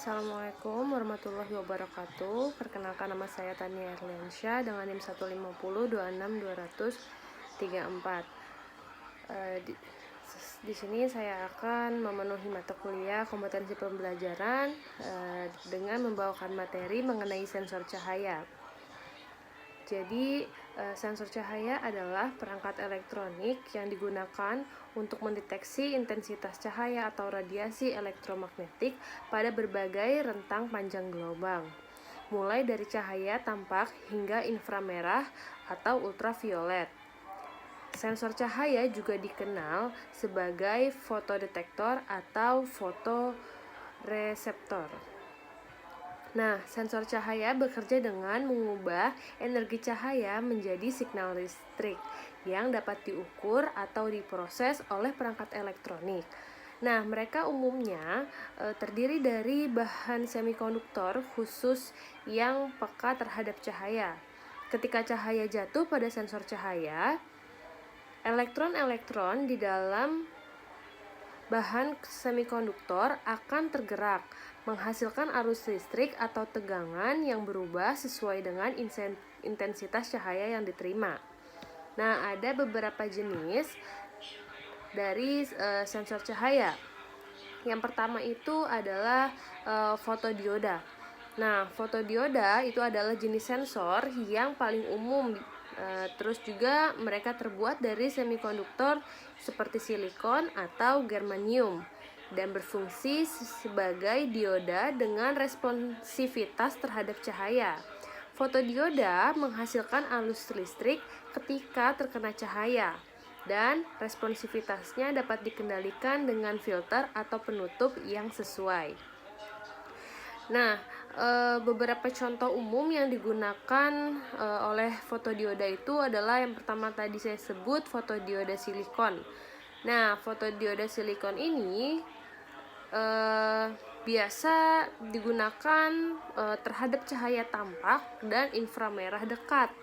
Assalamualaikum warahmatullahi wabarakatuh. Perkenalkan, nama saya Tania Erliansyah dengan NIM 150262034. Di sini saya akan memenuhi mata kuliah kompetensi pembelajaran dengan membawakan materi mengenai sensor cahaya. Jadi, sensor cahaya adalah perangkat elektronik yang digunakan untuk mendeteksi intensitas cahaya atau radiasi elektromagnetik pada berbagai rentang panjang gelombang, mulai dari cahaya tampak hingga inframerah atau ultraviolet. Sensor cahaya juga dikenal sebagai fotodetektor atau fotoreseptor. Nah, sensor cahaya bekerja dengan mengubah energi cahaya menjadi signal listrik yang dapat diukur atau diproses oleh perangkat elektronik. Nah, mereka umumnya terdiri dari bahan semikonduktor khusus yang peka terhadap cahaya. Ketika cahaya jatuh pada sensor cahaya, elektron-elektron di dalam bahan semikonduktor akan tergerak, menghasilkan arus listrik atau tegangan yang berubah sesuai dengan intensitas cahaya yang diterima. Nah, ada beberapa jenis dari sensor cahaya. Yang pertama itu adalah fotodioda. Nah, fotodioda itu adalah jenis sensor yang paling umum. Terus juga mereka terbuat dari semikonduktor seperti silikon atau germanium dan berfungsi sebagai dioda dengan responsivitas terhadap cahaya. Fotodioda menghasilkan arus listrik ketika terkena cahaya, dan responsivitasnya dapat dikendalikan dengan filter atau penutup yang sesuai. Nah, beberapa contoh umum yang digunakan oleh fotodioda itu adalah yang pertama tadi saya sebut fotodioda silikon. Nah, fotodioda silikon ini biasa digunakan terhadap cahaya tampak dan inframerah dekat.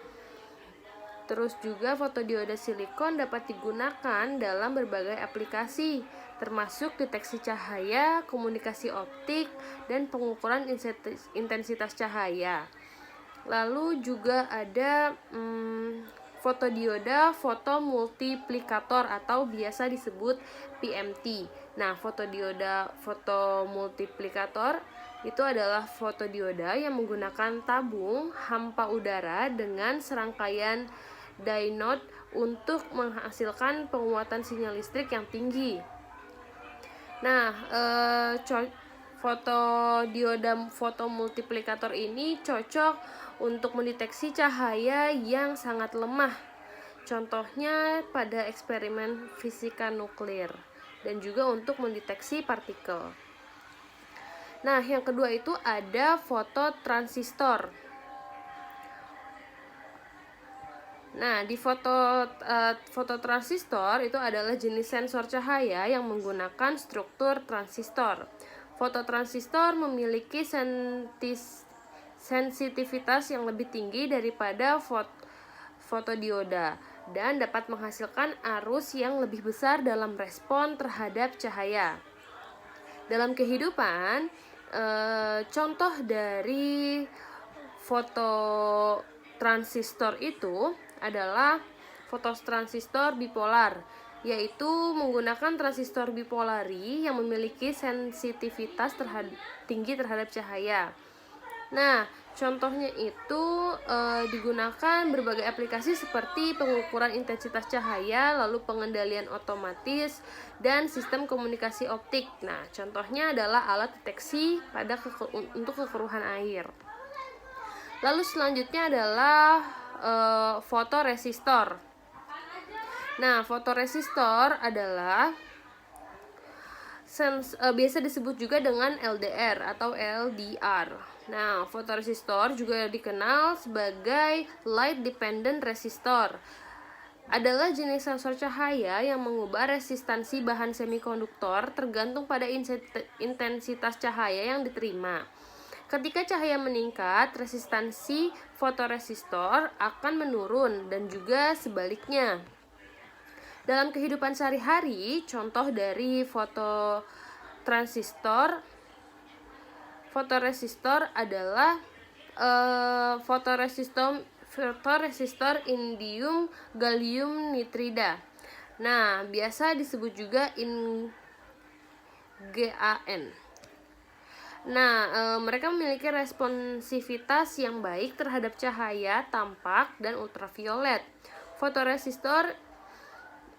Terus juga fotodioda silikon dapat digunakan dalam berbagai aplikasi, termasuk deteksi cahaya, komunikasi optik, dan pengukuran intensitas cahaya. Lalu juga ada fotodioda fotomultiplikator atau biasa disebut PMT. Nah, fotodioda fotomultiplikator itu adalah fotodioda yang menggunakan tabung hampa udara dengan serangkaian diode untuk menghasilkan penguatan sinyal listrik yang tinggi. Nah, fotodioda fotomultiplikator ini cocok untuk mendeteksi cahaya yang sangat lemah. Contohnya pada eksperimen fisika nuklir dan juga untuk mendeteksi partikel. Nah, yang kedua itu ada fototransistor. Nah, di fototransistor itu adalah jenis sensor cahaya yang menggunakan struktur transistor. Fototransistor memiliki sensitivitas yang lebih tinggi daripada fotodioda dan dapat menghasilkan arus yang lebih besar dalam respon terhadap cahaya. Dalam kehidupan, contoh dari fototransistor itu adalah fototransistor bipolar, yaitu menggunakan transistor bipolari yang memiliki sensitivitas tinggi terhadap cahaya. Nah, contohnya itu digunakan berbagai aplikasi seperti pengukuran intensitas cahaya, lalu pengendalian otomatis, dan sistem komunikasi optik. Nah, contohnya adalah alat deteksi untuk kekeruhan air. Lalu selanjutnya adalah fotoresistor. Nah, fotoresistor adalah biasa disebut juga dengan LDR atau LDR. Nah, fotoresistor juga dikenal sebagai light dependent resistor. Adalah jenis sensor cahaya yang mengubah resistansi bahan semikonduktor tergantung pada intensitas cahaya yang diterima. Ketika cahaya meningkat, resistansi fotoresistor akan menurun dan juga sebaliknya. Dalam kehidupan sehari-hari, contoh dari fototransistor fotoresistor adalah fotoresistor indium gallium nitrida. Nah, biasa disebut juga GaN. Nah, mereka memiliki responsivitas yang baik terhadap cahaya tampak dan ultraviolet. Fotoresistor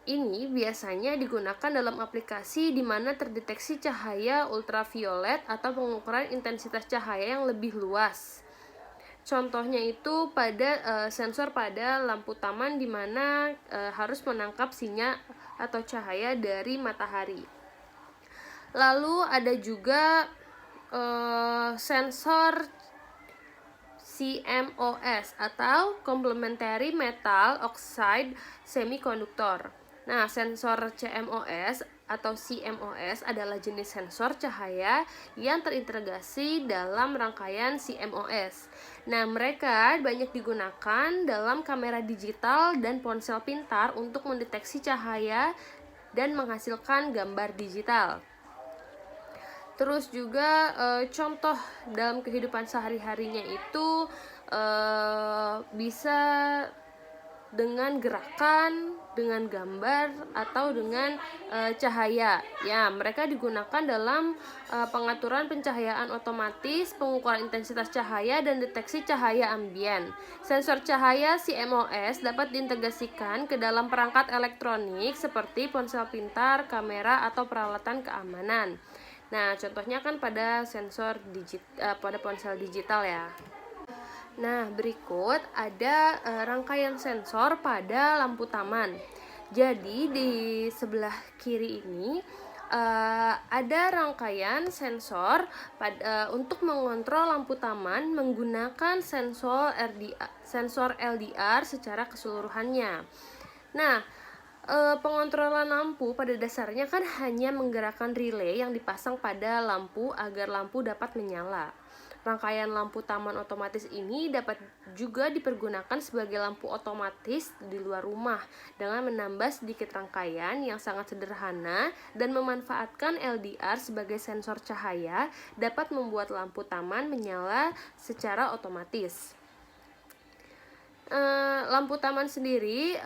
ini biasanya digunakan dalam aplikasi di mana terdeteksi cahaya ultraviolet atau pengukuran intensitas cahaya yang lebih luas. Contohnya itu pada sensor pada lampu taman di mana harus menangkap sinyal atau cahaya dari matahari. Lalu ada juga sensor CMOS atau Complementary Metal Oxide Semiconductor. Nah, sensor CMOS atau CMOS adalah jenis sensor cahaya yang terintegrasi dalam rangkaian CMOS. Nah, mereka banyak digunakan dalam kamera digital dan ponsel pintar untuk mendeteksi cahaya dan menghasilkan gambar digital. Terus juga contoh dalam kehidupan sehari-harinya itu bisa dengan gerakan, dengan gambar, atau dengan cahaya. Ya, mereka digunakan dalam pengaturan pencahayaan otomatis, pengukuran intensitas cahaya, dan deteksi cahaya ambien. Sensor cahaya CMOS dapat diintegrasikan ke dalam perangkat elektronik seperti ponsel pintar, kamera, atau peralatan keamanan. Nah, contohnya kan pada pada ponsel digital ya. Nah, berikut ada rangkaian sensor pada lampu taman. Jadi di sebelah kiri ini ada rangkaian sensor untuk mengontrol lampu taman menggunakan sensor LDR secara keseluruhannya. Nah, pengontrolan lampu pada dasarnya kan hanya menggerakkan relay yang dipasang pada lampu agar lampu dapat menyala. Rangkaian lampu taman otomatis ini dapat juga dipergunakan sebagai lampu otomatis di luar rumah dengan menambah sedikit rangkaian yang sangat sederhana dan memanfaatkan LDR sebagai sensor cahaya dapat membuat lampu taman menyala secara otomatis. Lampu taman sendiri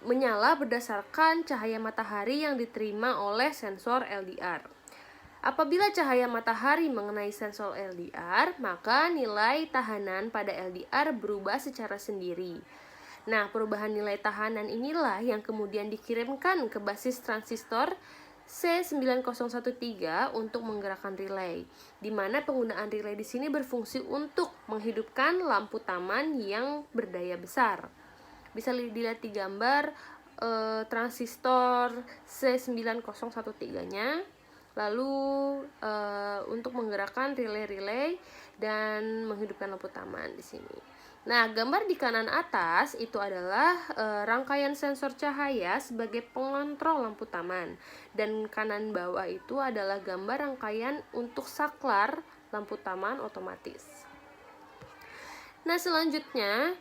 menyala berdasarkan cahaya matahari yang diterima oleh sensor LDR. Apabila cahaya matahari mengenai sensor LDR, maka nilai tahanan pada LDR berubah secara sendiri. Nah, perubahan nilai tahanan inilah yang kemudian dikirimkan ke basis transistor C9013 untuk menggerakkan relay, di mana penggunaan relay di sini berfungsi untuk menghidupkan lampu taman yang berdaya besar. Bisa dilihat di gambar transistor C9013-nya. Lalu untuk menggerakkan relay-relay dan menghidupkan lampu taman di sini. Nah, gambar di kanan atas itu adalah rangkaian sensor cahaya sebagai pengontrol lampu taman, dan kanan bawah itu adalah gambar rangkaian untuk saklar lampu taman otomatis. Nah, selanjutnya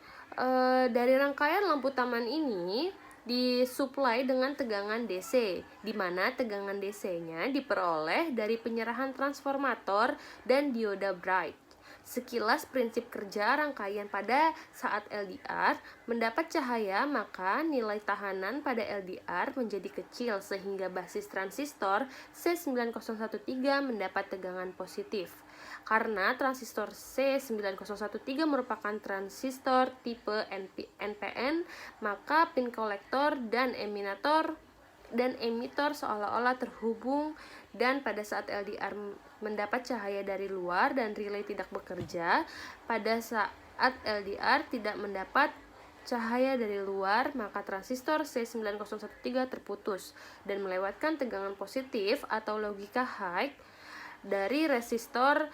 dari rangkaian lampu taman ini disuplai dengan tegangan DC, di mana tegangan DC-nya diperoleh dari penyerahan transformator dan dioda bright. Sekilas prinsip kerja rangkaian pada saat LDR mendapat cahaya, maka nilai tahanan pada LDR menjadi kecil sehingga basis transistor C9013 mendapat tegangan positif. Karena transistor C9013 merupakan transistor tipe NPN, maka pin kolektor dan emitor seolah-olah terhubung, dan pada saat LDR mendapat cahaya dari luar dan relay tidak bekerja, pada saat LDR tidak mendapat cahaya dari luar, maka transistor C9013 terputus dan melewatkan tegangan positif atau logika high dari resistor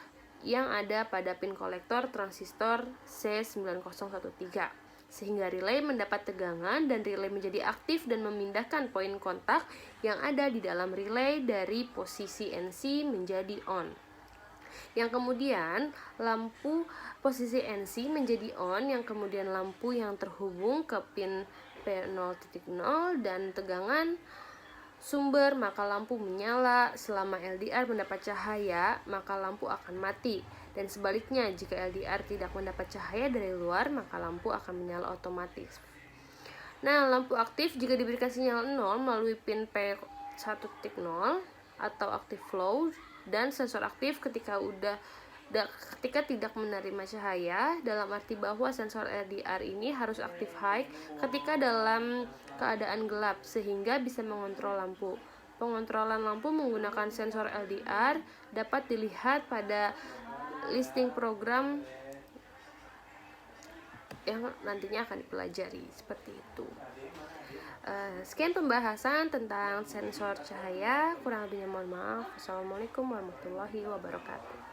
yang ada pada pin kolektor transistor C9013, sehingga relay mendapat tegangan dan relay menjadi aktif dan memindahkan poin kontak yang ada di dalam relay dari posisi NC menjadi on. Yang kemudian lampu posisi NC menjadi on, yang kemudian lampu yang terhubung ke pin P0.0 dan tegangan sumber, maka lampu menyala. Selama LDR mendapat cahaya, maka lampu akan mati. Dan sebaliknya, jika LDR tidak mendapat cahaya dari luar, maka lampu akan menyala otomatis. Nah, lampu aktif jika diberikan sinyal 0 melalui pin P1.0 atau active flow, dan sensor aktif ketika tidak menerima cahaya, dalam arti bahwa sensor LDR ini harus aktif high ketika dalam keadaan gelap sehingga bisa mengontrol lampu. Pengontrolan lampu menggunakan sensor LDR dapat dilihat pada listing program yang nantinya akan dipelajari seperti itu. Sekian pembahasan tentang sensor cahaya, kurang lebihnya mohon maaf. Assalamualaikum warahmatullahi wabarakatuh.